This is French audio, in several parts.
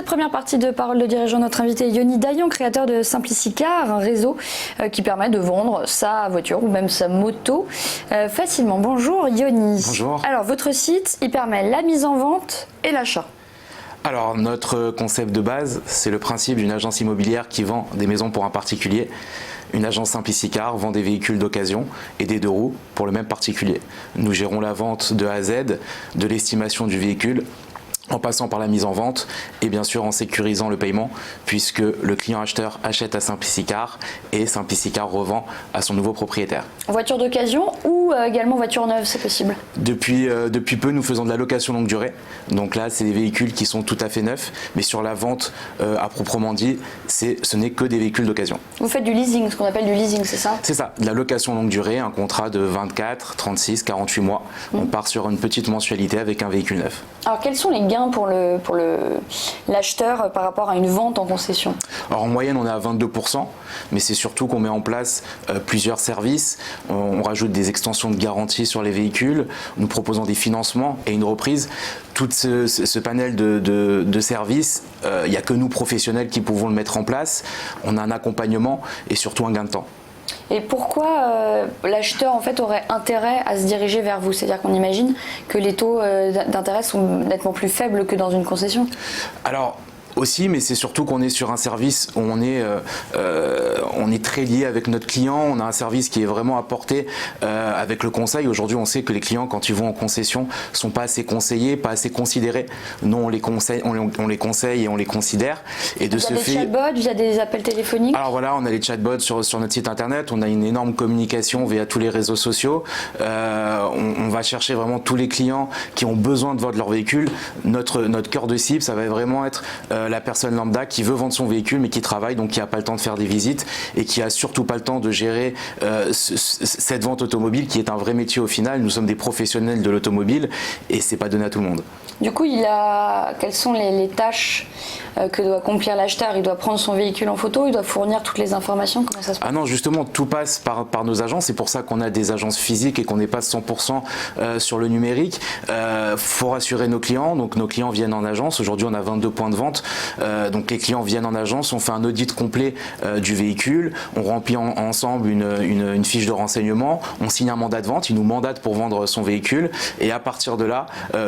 première partie de Parole de dirigeant, notre invité Yoni Dayan, créateur de Simplicicar, un réseau qui permet de vendre sa voiture ou même sa moto facilement. Bonjour Yoni. Bonjour. Alors votre site, il permet la mise en vente et l'achat. Alors notre concept de base, c'est le principe d'une agence immobilière qui vend des maisons pour un particulier. Une agence Simplicicar vend des véhicules d'occasion et des deux roues pour le même particulier. Nous gérons la vente de A à Z, de l'estimation du véhicule, en passant par la mise en vente et bien sûr en sécurisant le paiement puisque le client acheteur achète à Simplicicar et Simplicicar revend à son nouveau propriétaire. Voiture d'occasion ou également voiture neuve, c'est possible? Depuis peu, nous faisons de la location longue durée. Donc là, c'est des véhicules qui sont tout à fait neufs, mais sur la vente à proprement dit, ce n'est que des véhicules d'occasion. Vous faites du leasing, ce qu'on appelle du leasing, c'est ça? C'est ça, de la location longue durée, un contrat de 24, 36, 48 mois. On part sur une petite mensualité avec un véhicule neuf. Alors quels sont les gains pour l'acheteur par rapport à une vente en concession? Alors en moyenne on est à 22%, mais c'est surtout qu'on met en place plusieurs services. On rajoute des extensions de garantie sur les véhicules, nous proposons des financements et une reprise. Tout ce panel de services, il n'y a que nous professionnels qui pouvons le mettre en place. On a un accompagnement et surtout un gain de temps. Et pourquoi l'acheteur en fait aurait intérêt à se diriger vers vous? C'est-à-dire qu'on imagine que les taux d'intérêt sont nettement plus faibles que dans une concession. Alors aussi, mais c'est surtout qu'on est sur un service où on est très lié avec notre client. On a un service qui est vraiment apporté avec le conseil. Aujourd'hui, on sait que les clients, quand ils vont en concession, sont pas assez conseillés, pas assez considérés. Nous, on les conseille et on les considère. Et de ce fait, via des chatbots, via des appels téléphoniques. Alors voilà, on a les chatbots sur notre site internet. On a une énorme communication via tous les réseaux sociaux. On va chercher vraiment tous les clients qui ont besoin de vendre leur véhicule. Notre cœur de cible, ça va vraiment être la personne lambda qui veut vendre son véhicule mais qui travaille, donc qui n'a pas le temps de faire des visites et qui a surtout pas le temps de gérer cette vente automobile qui est un vrai métier au final. Nous sommes des professionnels de l'automobile et c'est pas donné à tout le monde. Du coup, quelles sont les tâches que doit accomplir l'acheteur? Il doit prendre son véhicule en photo, il doit fournir toutes les informations, comment ça se passe? Ah non, justement, tout passe par nos agences. C'est pour ça qu'on a des agences physiques et qu'on n'est pas 100% sur le numérique. Faut rassurer nos clients, donc nos clients viennent en agence. Aujourd'hui, on a 22 points de vente. Donc les clients viennent en agence, on fait un audit complet du véhicule, on remplit ensemble une fiche de renseignement, on signe un mandat de vente, il nous mandate pour vendre son véhicule et à partir de là,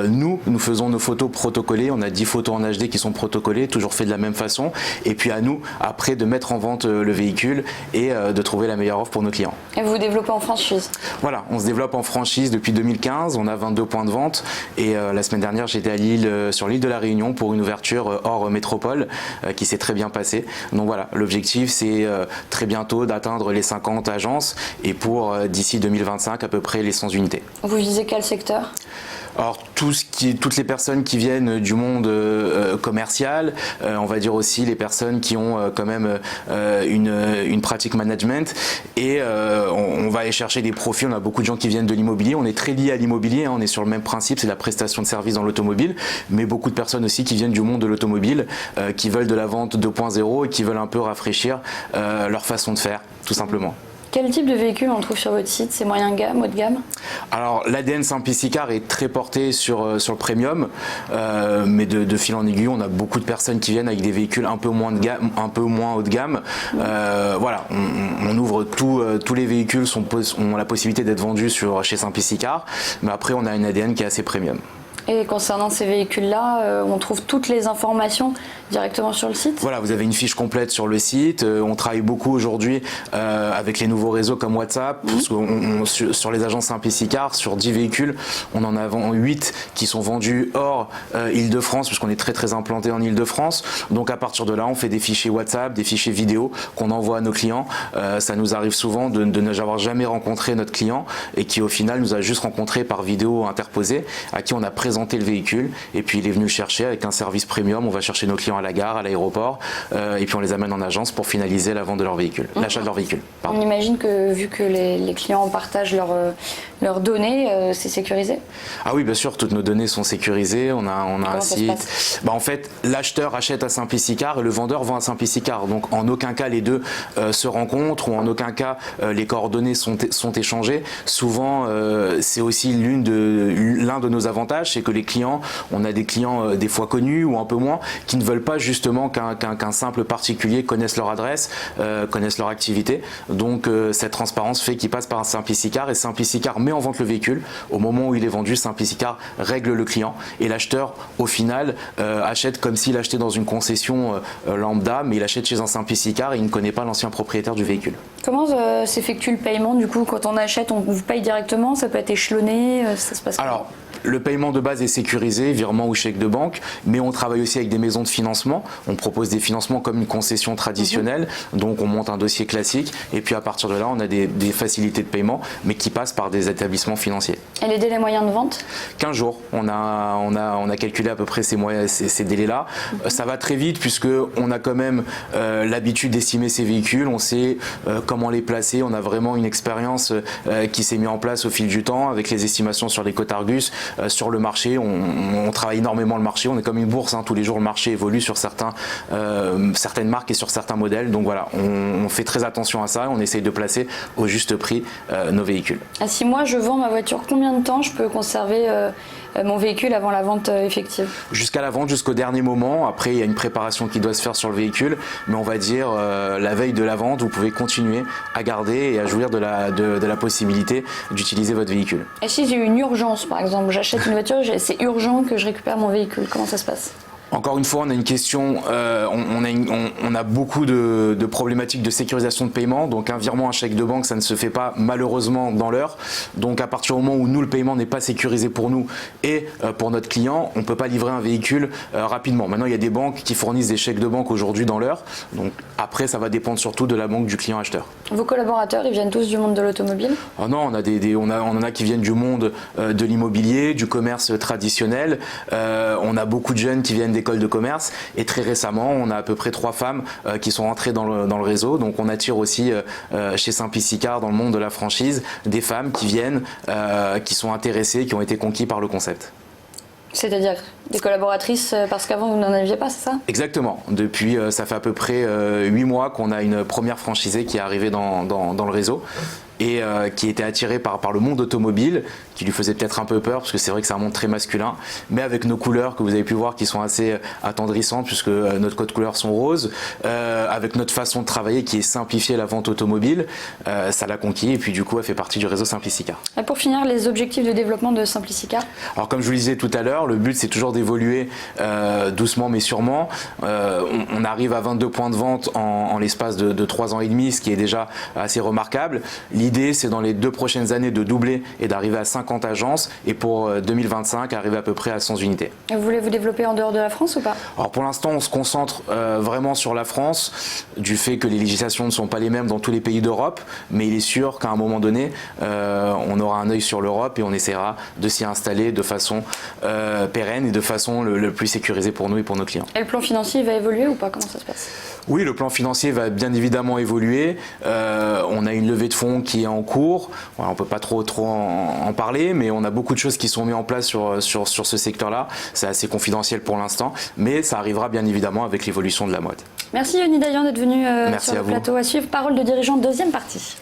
nous faisons nos photos protocolées, on a 10 photos en HD qui sont protocolées, toujours fait de la même façon et puis à nous après de mettre en vente le véhicule et de trouver la meilleure offre pour nos clients. Et vous vous développez en franchise? Voilà, on se développe en franchise depuis 2015, on a 22 points de vente et la semaine dernière j'étais à Lille, sur l'île de la Réunion pour une ouverture hors métropole qui s'est très bien passée. Donc voilà, l'objectif c'est très bientôt d'atteindre les 50 agences et pour d'ici 2025 à peu près les 100 unités. Vous visez quel secteur? Alors toutes les personnes qui viennent du monde commercial, on va dire aussi les personnes qui ont quand même une pratique management et on va aller chercher des profils. On a beaucoup de gens qui viennent de l'immobilier, on est très lié à l'immobilier, hein, on est sur le même principe, c'est la prestation de services dans l'automobile, mais beaucoup de personnes aussi qui viennent du monde de l'automobile, qui veulent de la vente 2.0 et qui veulent un peu rafraîchir leur façon de faire, tout simplement. Quel type de véhicule on trouve sur votre site? C'est moyen de gamme, haut de gamme? Alors l'ADN Simplicicar est très porté sur le premium, mais de fil en aiguille, on a beaucoup de personnes qui viennent avec des véhicules un peu moins de gamme, un peu moins haut de gamme. Voilà, on ouvre tous les véhicules ont la possibilité d'être vendus chez Simplicicar, mais après on a une ADN qui est assez premium. Et concernant ces véhicules-là, on trouve toutes les informations directement sur le site? Voilà, vous avez une fiche complète sur le site. On travaille beaucoup aujourd'hui avec les nouveaux réseaux comme WhatsApp. Parce que sur les agences Simplicicar, sur 10 véhicules, on en a 8 qui sont vendus hors Île-de-France, puisqu'on est très très implanté en Île-de-France. Donc à partir de là, on fait des fichiers WhatsApp, des fichiers vidéo qu'on envoie à nos clients. Ça nous arrive souvent de n'avoir jamais rencontré notre client et qui au final nous a juste rencontré par vidéo interposée, à qui on a présenté le véhicule et puis il est venu le chercher avec un service premium. On va chercher nos clients à la gare, à l'aéroport et puis on les amène en agence pour finaliser la vente de leur véhicule, l'achat de leur véhicule. Pardon. On imagine que vu que les clients partagent leurs données, c'est sécurisé? Ah oui, bien sûr, toutes nos données sont sécurisées. On a un site. En fait, l'acheteur achète à Simplicicar et le vendeur vend à Simplicicar. Donc en aucun cas les deux se rencontrent ou en aucun cas les coordonnées sont échangées. Souvent, c'est aussi l'un de nos avantages, c'est que les clients, on a des clients des fois connus ou un peu moins, qui ne veulent pas pas justement qu'un simple particulier connaisse leur adresse, connaisse leur activité. Donc cette transparence fait qu'ils passent par un Simplicicar et Simplicicar met en vente le véhicule. Au moment où il est vendu, Simplicicar règle le client et l'acheteur au final achète comme s'il achetait dans une concession lambda, mais il achète chez un Simplicicar et il ne connaît pas l'ancien propriétaire du véhicule. Comment s'effectue le paiement du coup quand on achète, on vous paye directement, ça peut être échelonné, ça se passe comment? Alors, le paiement de base est sécurisé, virement ou chèque de banque, mais on travaille aussi avec des maisons de financement. On propose des financements comme une concession traditionnelle, donc on monte un dossier classique et puis à partir de là, on a des facilités de paiement, mais qui passent par des établissements financiers. Et les délais moyens de vente? 15 jours. On a calculé à peu près ces délais-là. Ça va très vite puisque on a quand même l'habitude d'estimer ces véhicules. On sait comment les placer. On a vraiment une expérience qui s'est mise en place au fil du temps avec les estimations sur les cotes Argus. Sur le marché, on travaille énormément le marché, on est comme une bourse, tous les jours le marché évolue sur certaines marques et sur certains modèles, donc voilà, on fait très attention à ça et on essaye de placer au juste prix nos véhicules. Si moi je vends ma voiture, combien de temps je peux conserver mon véhicule avant la vente effective? Jusqu'à la vente, jusqu'au dernier moment. Après, il y a une préparation qui doit se faire sur le véhicule, mais on va dire la veille de la vente, vous pouvez continuer à garder et à jouir de la possibilité d'utiliser votre véhicule. Et si j'ai une urgence, par exemple, j'achète une voiture, c'est urgent que je récupère mon véhicule, comment ça se passe? Encore une fois, on a une question, on a beaucoup de problématiques de sécurisation de paiement, donc un virement, un chèque de banque, ça ne se fait pas malheureusement dans l'heure. Donc à partir du moment où nous, le paiement n'est pas sécurisé pour nous et pour notre client, on ne peut pas livrer un véhicule rapidement. Maintenant, il y a des banques qui fournissent des chèques de banque aujourd'hui dans l'heure, donc après, ça va dépendre surtout de la banque du client acheteur. Vos collaborateurs, ils viennent tous du monde de l'automobile? Oh non, on en a qui viennent du monde de l'immobilier, du commerce traditionnel, on a beaucoup de jeunes qui viennent d'écoles de commerce et très récemment on a à peu près 3 femmes qui sont rentrées dans le réseau, donc on attire aussi chez Simplicicar dans le monde de la franchise des femmes qui viennent, qui sont intéressées, qui ont été conquis par le concept. C'est-à-dire des collaboratrices parce qu'avant vous n'en aviez pas, c'est ça? Exactement, depuis ça fait à peu près 8 mois qu'on a une première franchisée qui est arrivée dans le réseau et qui était attirée par le monde automobile, qui lui faisait peut-être un peu peur parce que c'est vrai que c'est un monde très masculin, mais avec nos couleurs que vous avez pu voir qui sont assez attendrissantes puisque notre code couleur sont roses, avec notre façon de travailler qui est simplifier la vente automobile, ça l'a conquis et puis du coup elle fait partie du réseau Simplicicar. Et pour finir, les objectifs de développement de Simplicicar? Alors comme je vous le disais tout à l'heure, le but c'est toujours d'évoluer doucement mais sûrement. On arrive à 22 points de vente en l'espace de 3 ans et demi, ce qui est déjà assez remarquable. L'idée, c'est dans les 2 prochaines années de doubler et d'arriver à 50 agences et pour 2025, arriver à peu près à 100 unités. Et vous voulez vous développer en dehors de la France ou pas? Alors pour l'instant, on se concentre vraiment sur la France, du fait que les législations ne sont pas les mêmes dans tous les pays d'Europe, mais il est sûr qu'à un moment donné, on aura un œil sur l'Europe et on essaiera de s'y installer de façon pérenne et de façon le plus sécurisée pour nous et pour nos clients. Et le plan financier va évoluer ou pas? Comment ça se passe? Oui, le plan financier va bien évidemment évoluer. On a une levée de fonds qui est en cours. Voilà, on ne peut pas trop en parler, mais on a beaucoup de choses qui sont mises en place sur ce secteur-là. C'est assez confidentiel pour l'instant, mais ça arrivera bien évidemment avec l'évolution de la mode. Merci Yoni Dayan d'être venu Merci sur le à vous. plateau. À suivre, parole de dirigeant, deuxième partie.